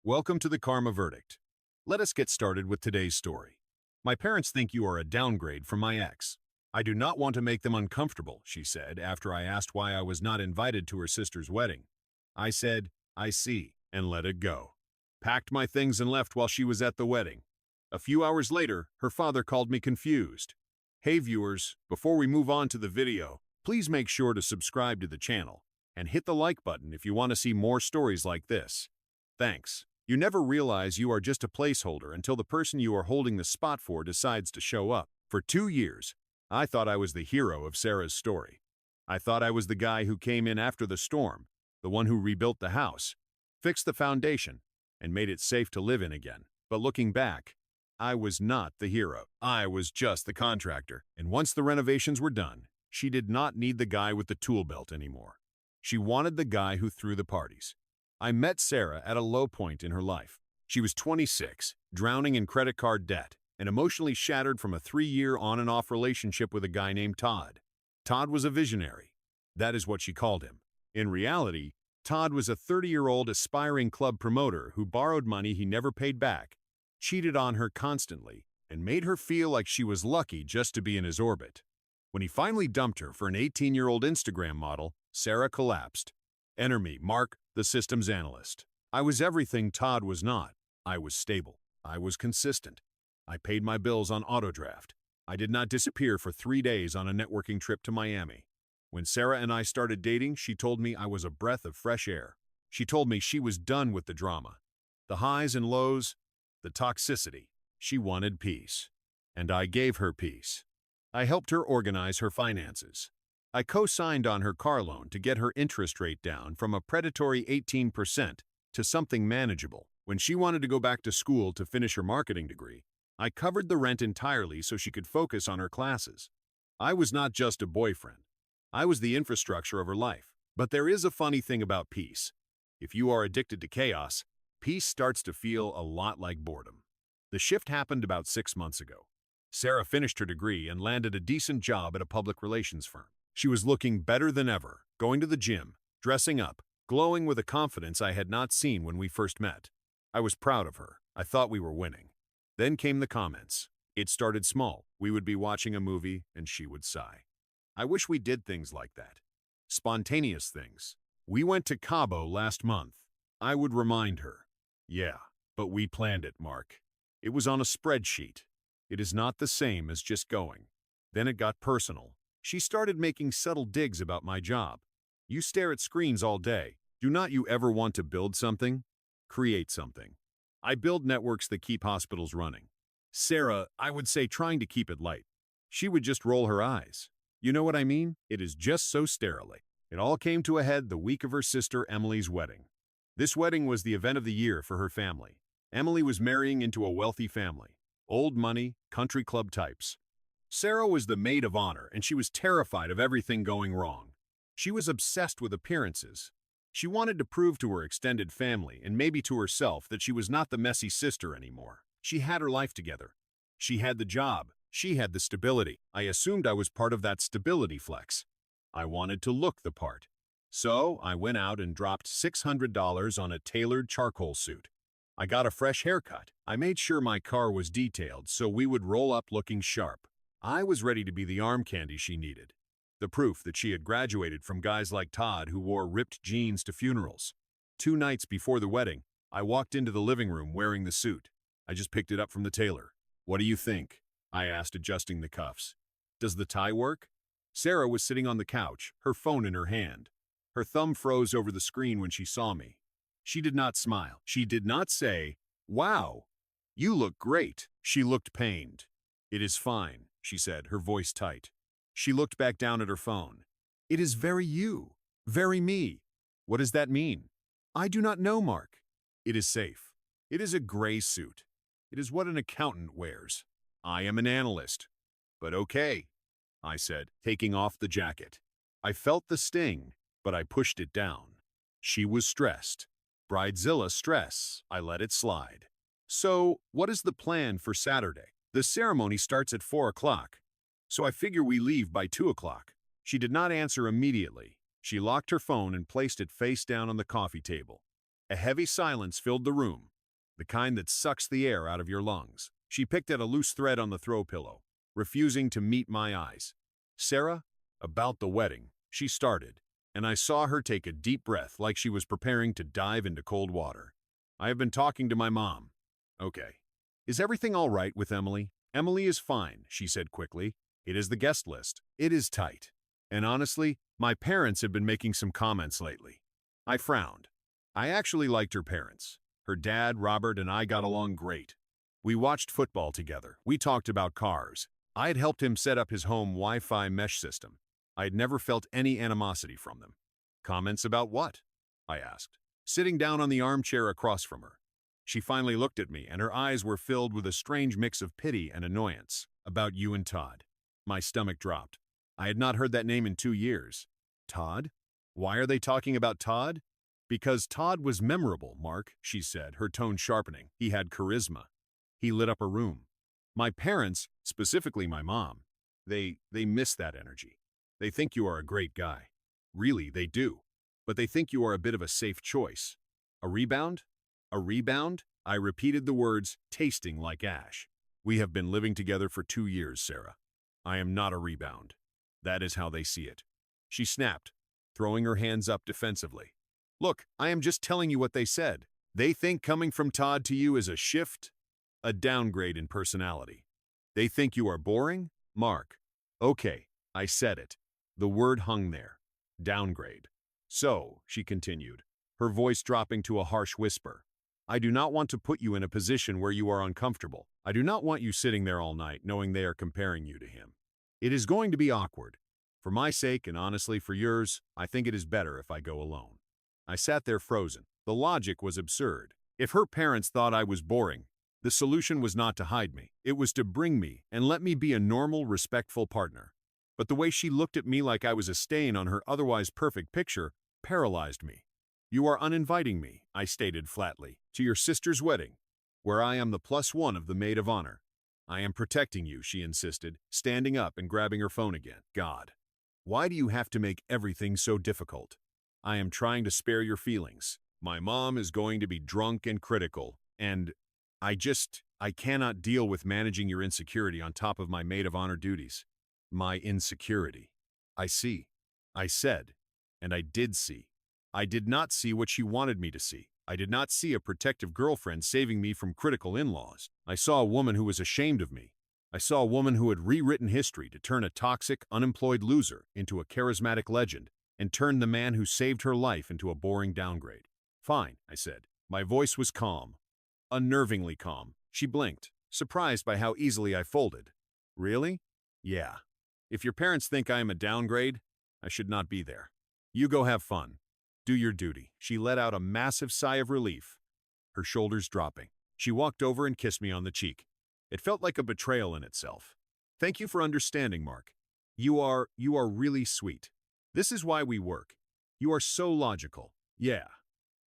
Welcome to the Karma Verdict. Let us get started with today's story. My parents think you are a downgrade from my ex. I do not want to make them uncomfortable, she said after I asked why I was not invited to her sister's wedding. I said, I see, and let it go. Packed my things and left while she was at the wedding. A few hours later, her father called me confused. Hey viewers, before we move on to the video, please make sure to subscribe to the channel and hit the like button if you want to see more stories like this. Thanks. You never realize you are just a placeholder until the person you are holding the spot for decides to show up. For 2 years, I thought I was the hero of Sarah's story. I thought I was the guy who came in after the storm, the one who rebuilt the house, fixed the foundation, and made it safe to live in again. But looking back, I was not the hero. I was just the contractor. And once the renovations were done, she did not need the guy with the tool belt anymore. She wanted the guy who threw the parties. I met Sarah at a low point in her life. She was 26, drowning in credit card debt, and emotionally shattered from a 3-year on-and-off relationship with a guy named Todd. Todd was a visionary. That is what she called him. In reality, Todd was a 30-year-old aspiring club promoter who borrowed money he never paid back, cheated on her constantly, and made her feel like she was lucky just to be in his orbit. When he finally dumped her for an 18-year-old Instagram model, Sarah collapsed. Enter me, Mark, the systems analyst. I was everything Todd was not. I was stable. I was consistent. I paid my bills on autodraft. I did not disappear for 3 days on a networking trip to Miami. When Sarah and I started dating, she told me I was a breath of fresh air. She told me she was done with the drama, the highs and lows, the toxicity. She wanted peace. And I gave her peace. I helped her organize her finances. I co-signed on her car loan to get her interest rate down from a predatory 18% to something manageable. When she wanted to go back to school to finish her marketing degree, I covered the rent entirely so she could focus on her classes. I was not just a boyfriend. I was the infrastructure of her life. But there is a funny thing about peace. If you are addicted to chaos, peace starts to feel a lot like boredom. The shift happened about 6 months ago. Sarah finished her degree and landed a decent job at a public relations firm. She was looking better than ever, going to the gym, dressing up, glowing with a confidence I had not seen when we first met. I was proud of her. I thought we were winning. Then came the comments. It started small. We would be watching a movie and she would sigh. I wish we did things like that. Spontaneous things. We went to Cabo last month. I would remind her. Yeah, but we planned it, Mark. It was on a spreadsheet. It is not the same as just going. Then it got personal. She started making subtle digs about my job. You stare at screens all day. Do not you ever want to build something? Create something. I build networks that keep hospitals running. Sarah, I would say trying to keep it light. She would just roll her eyes. You know what I mean? It is just so sterile. It all came to a head the week of her sister Emily's wedding. This wedding was the event of the year for her family. Emily was marrying into a wealthy family. Old money, country club types. Sarah was the maid of honor, and she was terrified of everything going wrong. She was obsessed with appearances. She wanted to prove to her extended family, and maybe to herself, that she was not the messy sister anymore. She had her life together. She had the job. She had the stability. I assumed I was part of that stability flex. I wanted to look the part. So I went out and dropped $600 on a tailored charcoal suit. I got a fresh haircut. I made sure my car was detailed so we would roll up looking sharp. I was ready to be the arm candy she needed. The proof that she had graduated from guys like Todd who wore ripped jeans to funerals. 2 nights before the wedding, I walked into the living room wearing the suit. I just picked it up from the tailor. What do you think? I asked, adjusting the cuffs. Does the tie work? Sarah was sitting on the couch, her phone in her hand. Her thumb froze over the screen when she saw me. She did not smile. She did not say, "Wow, you look great." She looked pained. "It is fine," she said, her voice tight. She looked back down at her phone. "It is very you, very me." What does that mean? I do not know, Mark. It is safe. It is a gray suit. It is what an accountant wears. I am an analyst. But okay, I said, taking off the jacket. I felt the sting, but I pushed it down. She was stressed. Bridezilla stress. I let it slide. So, what is the plan for Saturday? The ceremony starts at 4 o'clock, so I figure we leave by 2 o'clock. She did not answer immediately. She locked her phone and placed it face down on the coffee table. A heavy silence filled the room. the kind that sucks the air out of your lungs. She picked at a loose thread on the throw pillow, refusing to meet my eyes. Sarah, about the wedding, she started, and I saw her take a deep breath like she was preparing to dive into cold water. I have been talking to my mom. Okay. Is everything all right with Emily? Emily is fine, she said quickly. It is the guest list. It is tight. And honestly, my parents have been making some comments lately. I frowned. I actually liked her parents. Her dad, Robert, and I got along great. We watched football together. We talked about cars. I had helped him set up his home Wi-Fi mesh system. I had never felt any animosity from them. Comments about what? I asked, sitting down on the armchair across from her. She finally looked at me, and her eyes were filled with a strange mix of pity and annoyance. About you and Todd. My stomach dropped. I had not heard that name in 2 years. Todd? Why are they talking about Todd? Because Todd was memorable, Mark, she said, her tone sharpening. He had charisma. He lit up a room. My parents, specifically my mom, they miss that energy. They think you are a great guy. Really, they do. But they think you are a bit of a safe choice. A rebound? A rebound? I repeated the words, tasting like ash. We have been living together for 2 years, Sarah. I am not a rebound. That is how they see it. She snapped, throwing her hands up defensively. Look, I am just telling you what they said. They think coming from Todd to you is a shift, a downgrade in personality. They think you are boring? Mark. Okay, I said it. The word hung there. Downgrade. So, she continued, her voice dropping to a harsh whisper, I do not want to put you in a position where you are uncomfortable. I do not want you sitting there all night knowing they are comparing you to him. It is going to be awkward. For my sake, and honestly for yours, I think it is better if I go alone. I sat there frozen. The logic was absurd. If her parents thought I was boring, the solution was not to hide me. It was to bring me and let me be a normal, respectful partner. But the way she looked at me like I was a stain on her otherwise perfect picture paralyzed me. You are uninviting me, I stated flatly, to your sister's wedding, where I am the +1 of the maid of honor. I am protecting you, she insisted, standing up and grabbing her phone again. God, why do you have to make everything so difficult? I am trying to spare your feelings. My mom is going to be drunk and critical, and I cannot deal with managing your insecurity on top of my maid of honor duties. My insecurity. I see. I said, and I did see. I did not see what she wanted me to see. I did not see a protective girlfriend saving me from critical in-laws. I saw a woman who was ashamed of me. I saw a woman who had rewritten history to turn a toxic, unemployed loser into a charismatic legend and turn the man who saved her life into a boring downgrade. Fine, I said. My voice was calm. Unnervingly calm. She blinked, surprised by how easily I folded. Really? Yeah. If your parents think I am a downgrade, I should not be there. You go have fun. Do your duty. She let out a massive sigh of relief, her shoulders dropping. She walked over and kissed me on the cheek. It felt like a betrayal in itself. Thank you for understanding, Mark. You are really sweet. This is why we work. You are so logical. Yeah.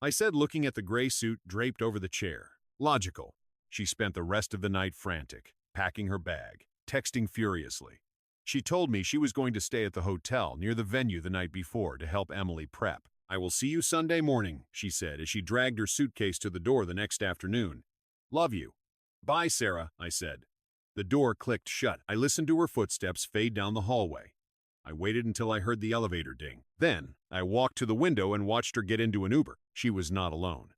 I said, looking at the gray suit draped over the chair. Logical. She spent the rest of the night frantic, packing her bag, texting furiously. She told me she was going to stay at the hotel near the venue the night before to help Emily prep. I will see you Sunday morning, she said as she dragged her suitcase to the door the next afternoon. Love you. Bye, Sarah, I said. The door clicked shut. I listened to her footsteps fade down the hallway. I waited until I heard the elevator ding. Then, I walked to the window and watched her get into an Uber. She was not alone.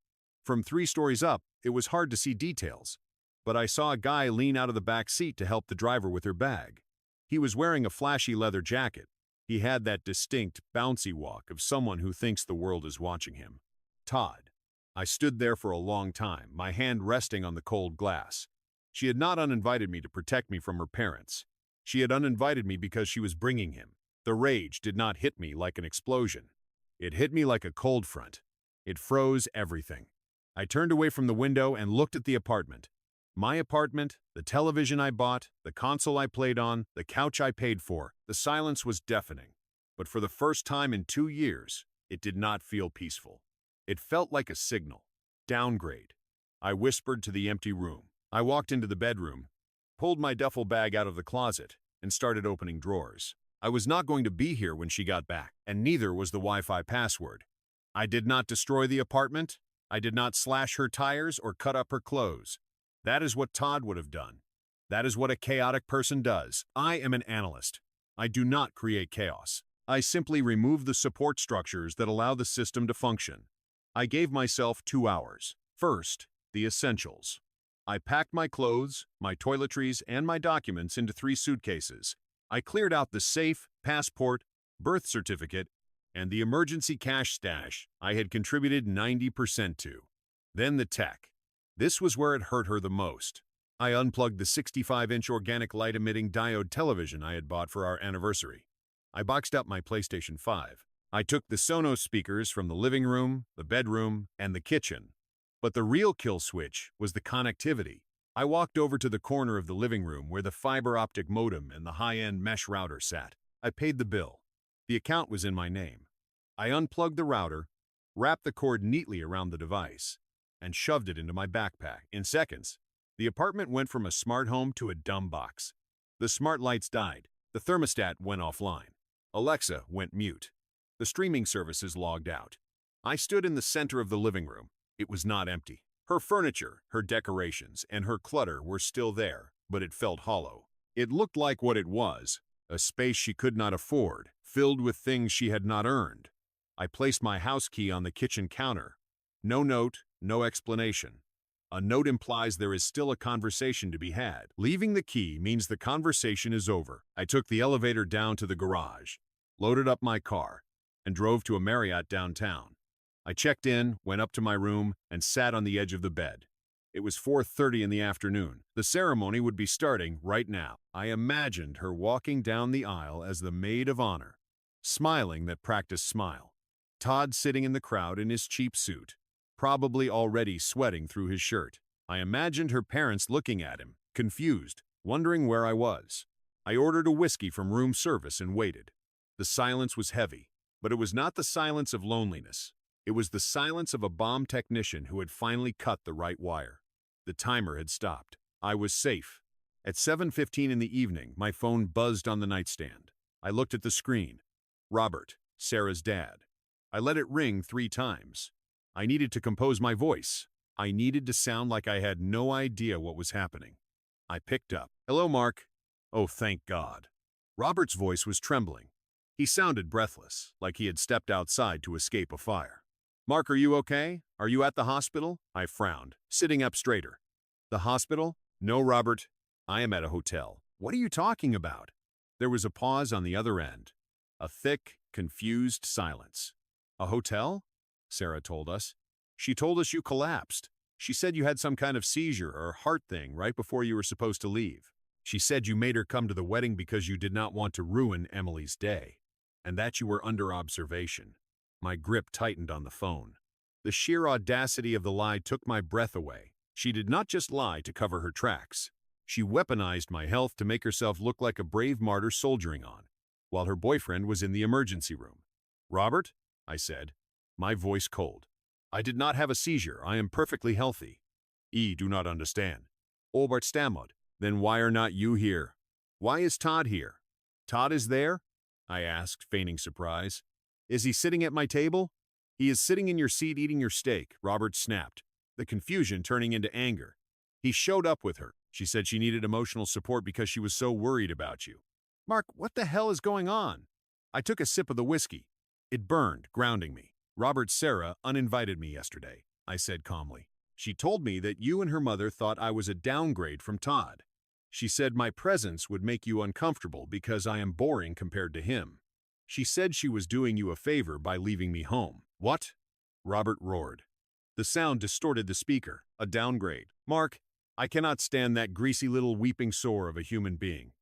From 3 stories up, it was hard to see details, but I saw a guy lean out of the back seat to help the driver with her bag. He was wearing a flashy leather jacket. He had that distinct, bouncy walk of someone who thinks the world is watching him. Todd. I stood there for a long time, my hand resting on the cold glass. She had not uninvited me to protect me from her parents. She had uninvited me because she was bringing him. The rage did not hit me like an explosion. It hit me like a cold front. It froze everything. I turned away from the window and looked at the apartment. My apartment, the television I bought, the console I played on, the couch I paid for. The silence was deafening. But for the first time in 2 years, it did not feel peaceful. It felt like a signal. Downgrade. I whispered to the empty room. I walked into the bedroom, pulled my duffel bag out of the closet, and started opening drawers. I was not going to be here when she got back, and neither was the Wi-Fi password. I did not destroy the apartment. I did not slash her tires or cut up her clothes. That is what Todd would have done. That is what a chaotic person does. I am an analyst. I do not create chaos. I simply remove the support structures that allow the system to function. I gave myself 2 hours. First, the essentials. I packed my clothes, my toiletries, and my documents into 3 suitcases. I cleared out the safe, passport, birth certificate, and the emergency cash stash I had contributed 90% to. Then the tech. This was where it hurt her the most. I unplugged the 65-inch organic light-emitting diode television I had bought for our anniversary. I boxed up my PlayStation 5. I took the Sonos speakers from the living room, the bedroom, and the kitchen. But the real kill switch was the connectivity. I walked over to the corner of the living room where the fiber optic modem and the high-end mesh router sat. I paid the bill. The account was in my name. I unplugged the router, wrapped the cord neatly around the device, and shoved it into my backpack. In seconds, the apartment went from a smart home to a dumb box. The smart lights died. The thermostat went offline. Alexa went mute. The streaming services logged out. I stood in the center of the living room. It was not empty. Her furniture, her decorations, and her clutter were still there, but it felt hollow. It looked like what it was, a space she could not afford, filled with things she had not earned. I placed my house key on the kitchen counter. No note, no explanation. A note implies there is still a conversation to be had. Leaving the key means the conversation is over. I took the elevator down to the garage, loaded up my car, and drove to a Marriott downtown. I checked in, went up to my room, and sat on the edge of the bed. It was 4:30 in the afternoon. The ceremony would be starting right now. I imagined her walking down the aisle as the maid of honor, smiling that practiced smile. Todd sitting in the crowd in his cheap suit, probably already sweating through his shirt. I imagined her parents looking at him, confused, wondering where I was. I ordered a whiskey from room service and waited. The silence was heavy, but it was not the silence of loneliness. It was the silence of a bomb technician who had finally cut the right wire. The timer had stopped. I was safe. At 7:15 in the evening, my phone buzzed on the nightstand. I looked at the screen. Robert, Sarah's dad. I let it ring 3 times. I needed to compose my voice. I needed to sound like I had no idea what was happening. I picked up. Hello, Mark. Oh, thank God. Robert's voice was trembling. He sounded breathless, like he had stepped outside to escape a fire. Mark, are you okay? Are you at the hospital? I frowned, sitting up straighter. The hospital? No, Robert. I am at a hotel. What are you talking about? There was a pause on the other end. A thick, confused silence. A hotel? Sarah told us. She told us you collapsed. She said you had some kind of seizure or heart thing right before you were supposed to leave. She said you made her come to the wedding because you did not want to ruin Emily's day, and that you were under observation. My grip tightened on the phone. The sheer audacity of the lie took my breath away. She did not just lie to cover her tracks. She weaponized my health to make herself look like a brave martyr soldiering on, while her boyfriend was in the emergency room. Robert, I said, my voice cold. I did not have a seizure. I am perfectly healthy. Do not understand. Albert stammered. Then why are not you here? Why is Todd here? Todd is there? I asked, feigning surprise. Is he sitting at my table? He is sitting in your seat eating your steak, Robert snapped, the confusion turning into anger. He showed up with her. She said she needed emotional support because she was so worried about you. Mark, what the hell is going on? I took a sip of the whiskey. It burned, grounding me. Robert's Sarah uninvited me yesterday, I said calmly. She told me that you and her mother thought I was a downgrade from Todd. She said my presence would make you uncomfortable because I am boring compared to him. She said she was doing you a favor by leaving me home. What? Robert roared. The sound distorted the speaker. A downgrade. Mark, I cannot stand that greasy little weeping sore of a human being.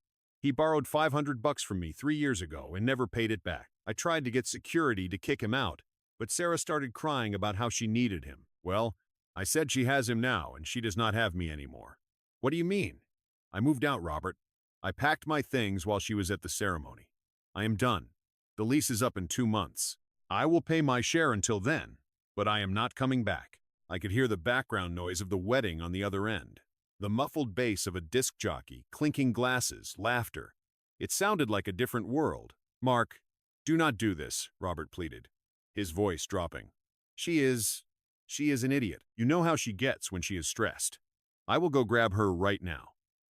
He borrowed $500 from me 3 years ago and never paid it back. I tried to get security to kick him out, but Sarah started crying about how she needed him. Well, I said she has him now and she does not have me anymore. What do you mean? I moved out, Robert. I packed my things while she was at the ceremony. I am done. The lease is up in 2 months. I will pay my share until then, but I am not coming back. I could hear the background noise of the wedding on the other end. The muffled bass of a disc jockey, clinking glasses, laughter. It sounded like a different world. Mark, do not do this, Robert pleaded, his voice dropping. She is She is an idiot. You know how she gets when she is stressed. I will go grab her right now.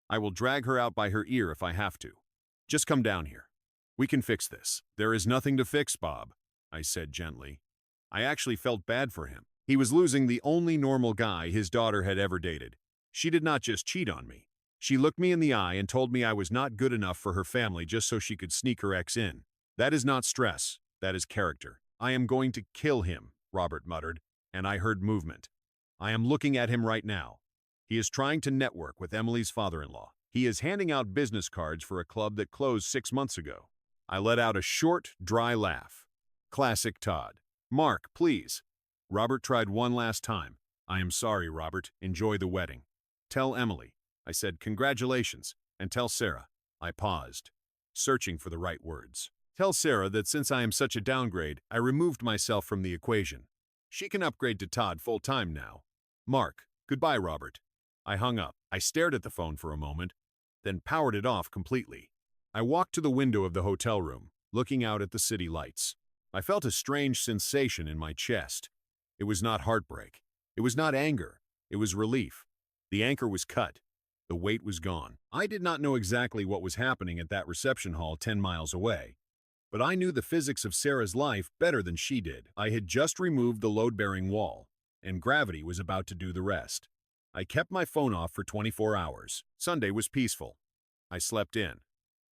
I will drag her out by her ear if I have to. Just come down here. We can fix this. There is nothing to fix, Bob, I said gently. I actually felt bad for him. He was losing the only normal guy his daughter had ever dated. She did not just cheat on me. She looked me in the eye and told me I was not good enough for her family just so she could sneak her ex in. That is not stress. That is character. I am going to kill him, Robert muttered, and I heard movement. I am looking at him right now. He is trying to network with Emily's father-in-law. He is handing out business cards for a club that closed 6 months ago. I let out a short, dry laugh. Classic Todd. Mark, please. Robert tried one last time. I am sorry, Robert. Enjoy the wedding. Tell Emily. I said congratulations, and tell Sarah. I paused, searching for the right words. Tell Sarah that since I am such a downgrade, I removed myself from the equation. She can upgrade to Todd full-time now. Mark, goodbye, Robert. I hung up. I stared at the phone for a moment, then powered it off completely. I walked to the window of the hotel room, looking out at the city lights. I felt a strange sensation in my chest. It was not heartbreak. It was not anger. It was relief. The anchor was cut. The weight was gone. I did not know exactly what was happening at that reception hall 10 miles away, but I knew the physics of Sarah's life better than she did. I had just removed the load-bearing wall, and gravity was about to do the rest. I kept my phone off for 24 hours. Sunday was peaceful. I slept in.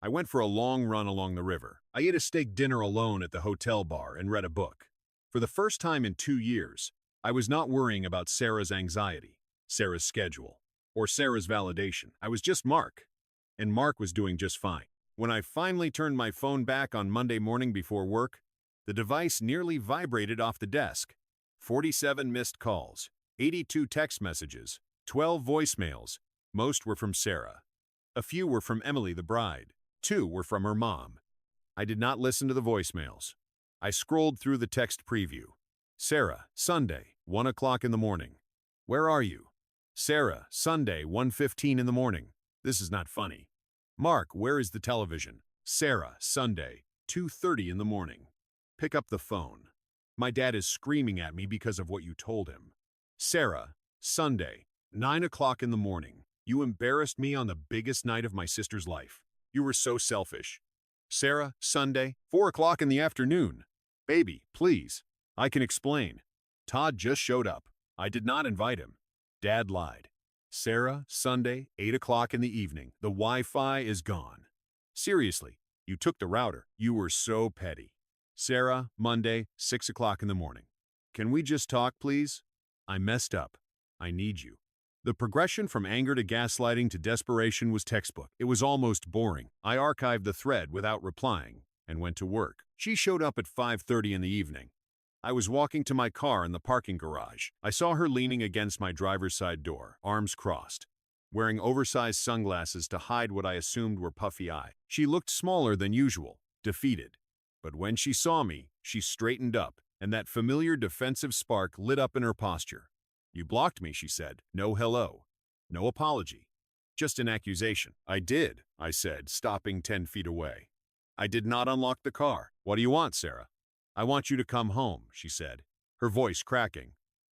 I went for a long run along the river. I ate a steak dinner alone at the hotel bar and read a book. For the first time in 2 years, I was not worrying about Sarah's anxiety, Sarah's schedule, or Sarah's validation. I was just Mark, and Mark was doing just fine. When I finally turned my phone back on Monday morning before work, the device nearly vibrated off the desk. 47 missed calls, 82 text messages, 12 voicemails. Most were from Sarah. A few were from Emily the bride. 2 were from her mom. I did not listen to the voicemails. I scrolled through the text preview. Sarah, Sunday, 1 o'clock in the morning. Where are you? Sarah, Sunday, 1:15 in the morning. This is not funny. Mark, where is the television? Sarah, Sunday, 2:30 in the morning. Pick up the phone. My dad is screaming at me because of what you told him. Sarah, Sunday, 9 o'clock in the morning. You embarrassed me on the biggest night of my sister's life. You were so selfish. Sarah, Sunday, 4 o'clock in the afternoon. Baby, please. I can explain. Todd just showed up. I did not invite him. Dad lied. Sarah, Sunday, 8 o'clock in the evening. The Wi-Fi is gone. Seriously, you took the router. You were so petty. Sarah, Monday, 6 o'clock in the morning. Can we just talk, please? I messed up. I need you. The progression from anger to gaslighting to desperation was textbook. It was almost boring. I archived the thread without replying and went to work. She showed up at 5:30 in the evening. I was walking to my car in the parking garage. I saw her leaning against my driver's side door, arms crossed, wearing oversized sunglasses to hide what I assumed were puffy eyes. She looked smaller than usual, defeated. But when she saw me, she straightened up, and that familiar defensive spark lit up in her posture. You blocked me, she said. No hello. No apology. Just an accusation. I did, I said, stopping 10 feet away. I did not unlock the car. What do you want, Sarah? I want you to come home, she said, her voice cracking.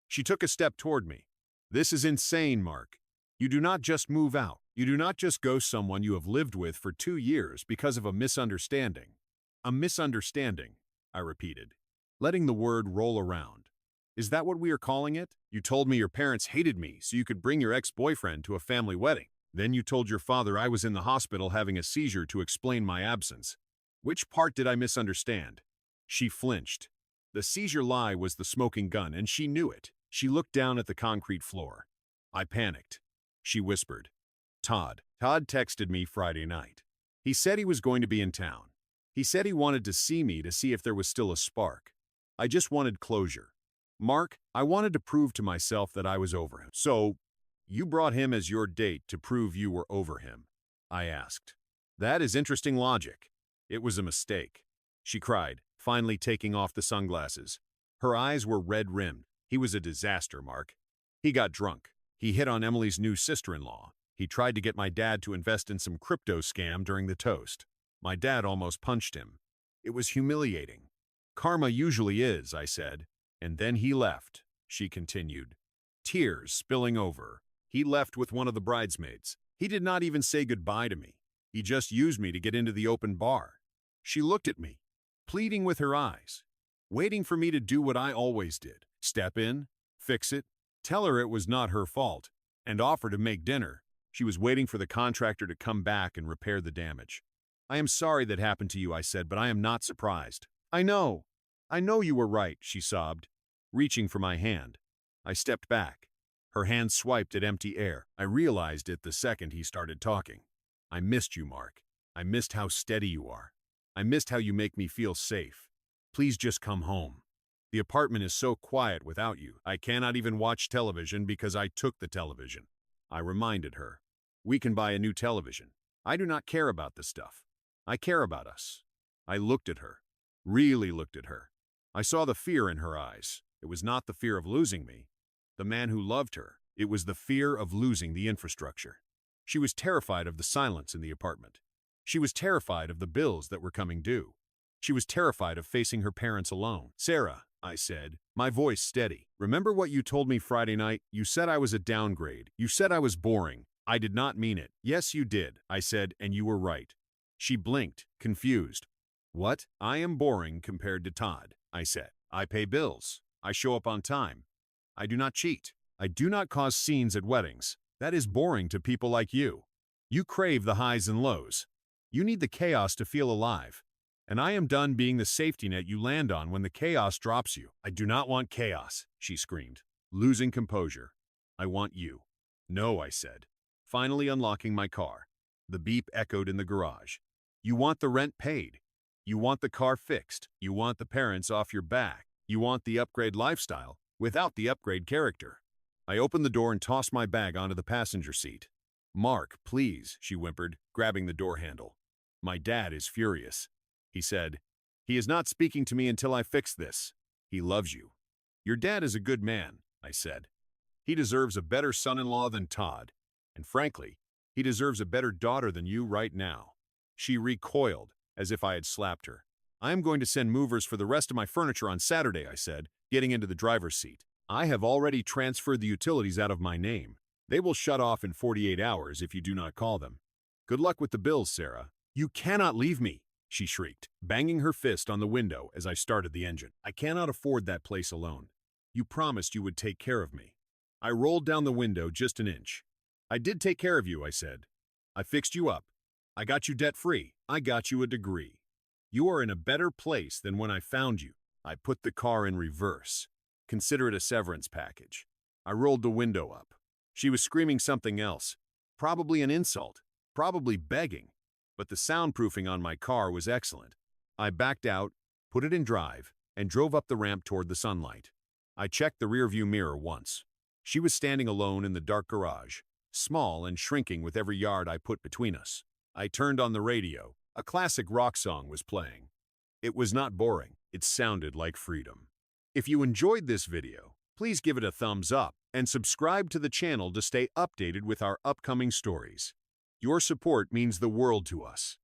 She took a step toward me. This is insane, Mark. You do not just move out. You do not just ghost someone you have lived with for 2 years because of a misunderstanding. A misunderstanding, I repeated, letting the word roll around. Is that what we are calling it? You told me your parents hated me so you could bring your ex-boyfriend to a family wedding. Then you told your father I was in the hospital having a seizure to explain my absence. Which part did I misunderstand? She flinched. The seizure lie was the smoking gun, and she knew it. She looked down at the concrete floor. I panicked. She whispered. Todd texted me Friday night. He said he was going to be in town. He said he wanted to see me to see if there was still a spark. I just wanted closure. Mark, I wanted to prove to myself that I was over him. So, you brought him as your date to prove you were over him? I asked. That is interesting logic. It was a mistake, she cried, finally taking off the sunglasses. Her eyes were red-rimmed. He was a disaster, Mark. He got drunk. He hit on Emily's new sister-in-law. He tried to get my dad to invest in some crypto scam during the toast. My dad almost punched him. It was humiliating. Karma usually is, I said. And then he left. she continued, tears spilling over. He left with one of the bridesmaids. He did not even say goodbye to me. He just used me to get into the open bar. She looked at me, pleading with her eyes, waiting for me to do what I always did. Step in, fix it, tell her it was not her fault, and offer to make dinner. She was waiting for the contractor to come back and repair the damage. I am sorry that happened to you, I said, but I am not surprised. I know you were right, she sobbed, reaching for my hand. I stepped back. Her hand swiped at empty air. I realized it the second he started talking. I missed you, Mark. I missed how steady you are. I missed how you make me feel safe. Please just come home. The apartment is so quiet without you. I cannot even watch television because I took the television. I reminded her. We can buy a new television. I do not care about this stuff. I care about us. I looked at her. Really looked at her. I saw the fear in her eyes. It was not the fear of losing me, the man who loved her. It was the fear of losing the infrastructure. She was terrified of the silence in the apartment. She was terrified of the bills that were coming due. She was terrified of facing her parents alone. Sarah, I said, my voice steady. Remember what you told me Friday night? You said I was a downgrade. You said I was boring. I did not mean it. Yes, you did, I said, and you were right. She blinked, confused. What? I am boring compared to Todd, I said. I pay bills. I show up on time. I do not cheat. I do not cause scenes at weddings. That is boring to people like you. You crave the highs and lows. You need the chaos to feel alive. And I am done being the safety net you land on when the chaos drops you. I do not want chaos, she screamed, losing composure. I want you. No, I said, finally unlocking my car. The beep echoed in the garage. You want the rent paid. You want the car fixed. You want the parents off your back. You want the upgrade lifestyle without the upgrade character. I opened the door and tossed my bag onto the passenger seat. Mark, please, she whimpered, grabbing the door handle. My dad is furious. He said, he is not speaking to me until I fix this. He loves you. Your dad is a good man, I said. He deserves a better son-in-law than Todd. And frankly, he deserves a better daughter than you right now. She recoiled, as if I had slapped her. I am going to send movers for the rest of my furniture on Saturday, I said, getting into the driver's seat. I have already transferred the utilities out of my name. They will shut off in 48 hours if you do not call them. Good luck with the bills, Sarah. You cannot leave me, she shrieked, banging her fist on the window as I started the engine. I cannot afford that place alone. You promised you would take care of me. I rolled down the window just an inch. I did take care of you, I said. I fixed you up. I got you debt-free. I got you a degree. You are in a better place than when I found you. I put the car in reverse. Consider it a severance package. I rolled the window up. She was screaming something else. Probably an insult. Probably begging. But the soundproofing on my car was excellent. I backed out, put it in drive, and drove up the ramp toward the sunlight. I checked the rearview mirror once. She was standing alone in the dark garage, small and shrinking with every yard I put between us. I turned on the radio. A classic rock song was playing. It was not boring. It sounded like freedom. If you enjoyed this video, please give it a thumbs up and subscribe to the channel to stay updated with our upcoming stories. Your support means the world to us.